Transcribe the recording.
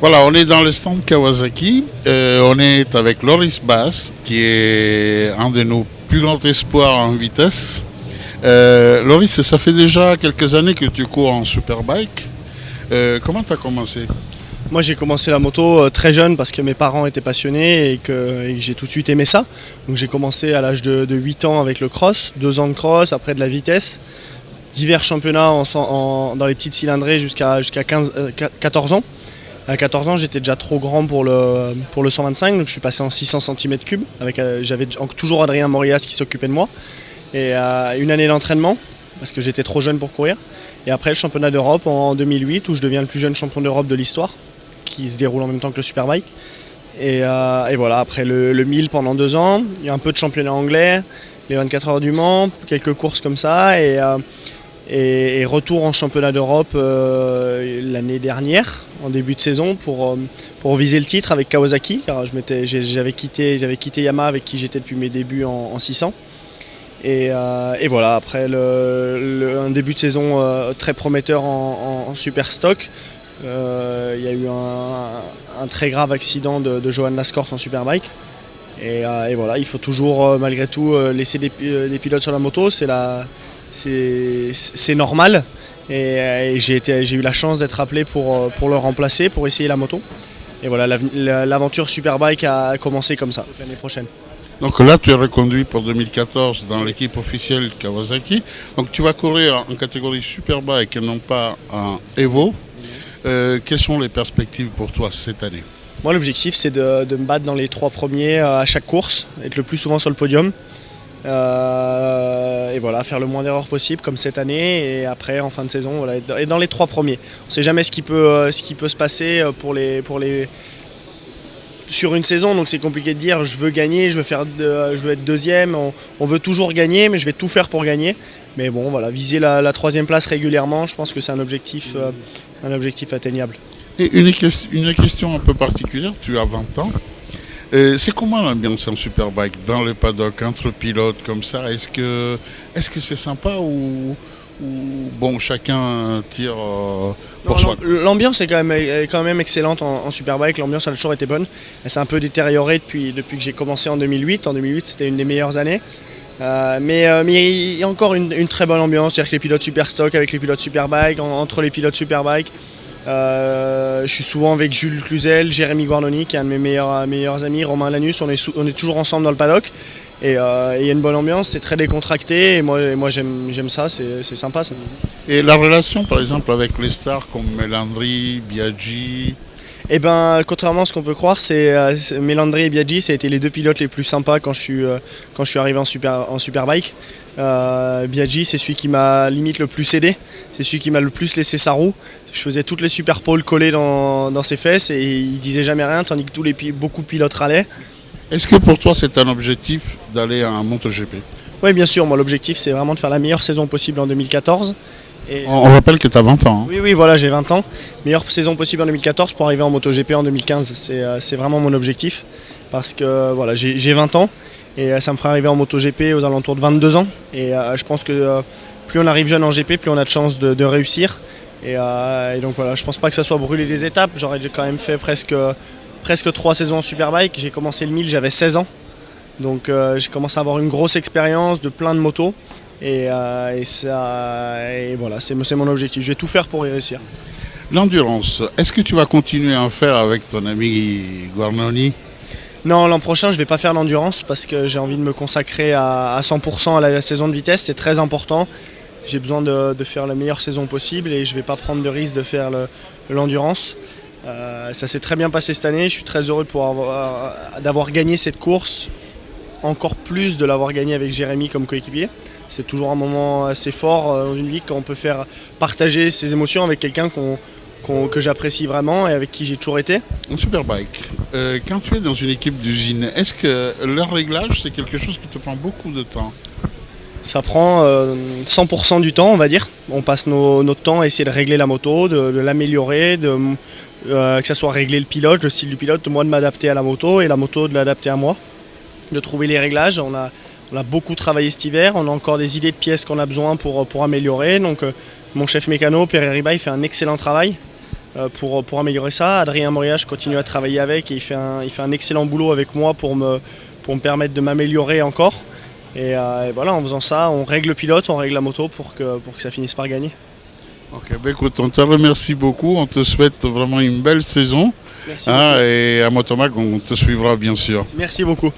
Voilà, on est dans le stand Kawasaki. On est avec Loris Bass, qui est un de nos plus grands espoirs en vitesse. Loris, ça fait déjà quelques années que tu cours en superbike. Comment tu as commencé? Moi j'ai commencé la moto très jeune parce que mes parents étaient passionnés et que j'ai tout de suite aimé ça. Donc j'ai commencé à l'âge de 8 ans avec le cross, 2 ans de cross, après de la vitesse, divers championnats dans les petites cylindrées jusqu'à 14 ans. À 14 ans j'étais déjà trop grand pour le 125, donc je suis passé en 600 cm3. J'avais toujours Adrien Morias qui s'occupait de moi. Et une année d'entraînement parce que j'étais trop jeune pour courir. Et après le championnat d'Europe en 2008 où je deviens le plus jeune champion d'Europe de l'histoire, qui se déroule en même temps que le Superbike. Et voilà, après le 1000 pendant 2 ans, il y a un peu de championnat anglais, les 24 heures du Mans, quelques courses comme ça, et retour en championnat d'Europe l'année dernière, en début de saison, pour viser le titre avec Kawasaki, car j'avais quitté Yamaha avec qui j'étais depuis mes débuts en 600. Et voilà, après un début de saison très prometteur en super stock. Il y a eu un très grave accident de Johan Lascorte en superbike. Et voilà, il faut toujours malgré tout laisser des pilotes sur la moto, c'est normal. Et j'ai eu la chance d'être appelé pour le remplacer, pour essayer la moto. Et voilà, l'aventure superbike a commencé comme ça, l'année prochaine. Donc là, tu es reconduit pour 2014 dans l'équipe officielle Kawasaki. Donc tu vas courir en catégorie Superbike et non pas en Evo. Quelles sont les perspectives pour toi cette année? Moi, l'objectif, c'est de me battre dans les 3 premiers à chaque course, être le plus souvent sur le podium. Et voilà, faire le moins d'erreurs possible comme cette année. Et après, en fin de saison, voilà, être dans les 3 premiers. On ne sait jamais ce qui peut se passer sur une saison, donc c'est compliqué de dire je veux gagner, je veux être deuxième, on veut toujours gagner, mais je vais tout faire pour gagner. Mais bon, voilà, viser la 3e place régulièrement, je pense que c'est un objectif atteignable. Et une question un peu particulière, tu as 20 ans. C'est comment l'ambiance en superbike dans le paddock, entre pilotes comme ça? Est-ce que c'est sympa ou bon, chacun tire pour soi? L'ambiance est quand même excellente en superbike. L'ambiance a toujours été bonne. Elle s'est un peu détériorée depuis que j'ai commencé en 2008. En 2008, c'était une des meilleures années. Mais il y a encore une très bonne ambiance. C'est-à-dire que les pilotes super stock avec les pilotes superbike, entre les pilotes superbike. Je suis souvent avec Jules Cluzel, Jérémy Guarnoni, qui est un de mes meilleurs amis, Romain Lanus. On est toujours ensemble dans le paddock. Et il y a une bonne ambiance, c'est très décontracté et moi j'aime ça, c'est sympa ça. Et la relation par exemple avec les stars comme Melandri, Biaggi? Eh ben, contrairement à ce qu'on peut croire, Melandri et Biaggi, ça a été les 2 pilotes les plus sympas quand je suis arrivé en superbike. Biaggi, c'est celui qui m'a limite le plus aidé, c'est celui qui m'a le plus laissé sa roue. Je faisais toutes les super poles collées dans ses fesses et il disait jamais rien, tandis que beaucoup de pilotes râlaient. Est-ce que pour toi c'est un objectif d'aller à un MotoGP? Oui, bien sûr, moi l'objectif c'est vraiment de faire la meilleure saison possible en 2014. On rappelle que tu as 20 ans. Oui, voilà, j'ai 20 ans. Meilleure saison possible en 2014 pour arriver en MotoGP en 2015. C'est vraiment mon objectif. Parce que voilà, j'ai 20 ans et ça me fera arriver en MotoGP aux alentours de 22 ans. Et je pense que plus on arrive jeune en GP, plus on a de chances de réussir. Et donc voilà, je pense pas que ça soit brûler des étapes. J'aurais quand même fait presque 3 saisons en Superbike. J'ai commencé le 1000, j'avais 16 ans. Donc j'ai commencé à avoir une grosse expérience de plein de motos. Et voilà, c'est mon objectif. Je vais tout faire pour y réussir. L'endurance, est-ce que tu vas continuer à en faire avec ton ami Guarnoni? Non, l'an prochain, je ne vais pas faire l'endurance parce que j'ai envie de me consacrer à 100% à la saison de vitesse. C'est très important. J'ai besoin de faire la meilleure saison possible et je ne vais pas prendre de risque de faire l'endurance. Ça s'est très bien passé cette année. Je suis très heureux d'avoir gagné cette course. Encore plus de l'avoir gagné avec Jérémy comme coéquipier. C'est toujours un moment assez fort dans une vie quand on peut faire partager ses émotions avec quelqu'un que j'apprécie vraiment et avec qui j'ai toujours été. En Superbike, quand tu es dans une équipe d'usine, est-ce que leur réglage c'est quelque chose qui te prend beaucoup de temps? Ça prend 100% du temps, on va dire. On passe notre temps à essayer de régler la moto, de l'améliorer, que ça soit régler le pilote, le style du pilote, de moi de m'adapter à la moto et la moto de l'adapter à moi, de trouver les réglages. On a beaucoup travaillé cet hiver, on a encore des idées de pièces qu'on a besoin pour améliorer. Donc mon chef mécano, Pierre Riba, il fait un excellent travail. pour améliorer ça. Adrien Moria, je continue à travailler avec et il fait un excellent boulot avec moi pour me permettre de m'améliorer encore. Et voilà, en faisant ça, on règle le pilote, on règle la moto pour que ça finisse par gagner. Ok, ben écoute, on te remercie beaucoup, on te souhaite vraiment une belle saison. Merci Et à Motomac, on te suivra bien sûr. Merci beaucoup.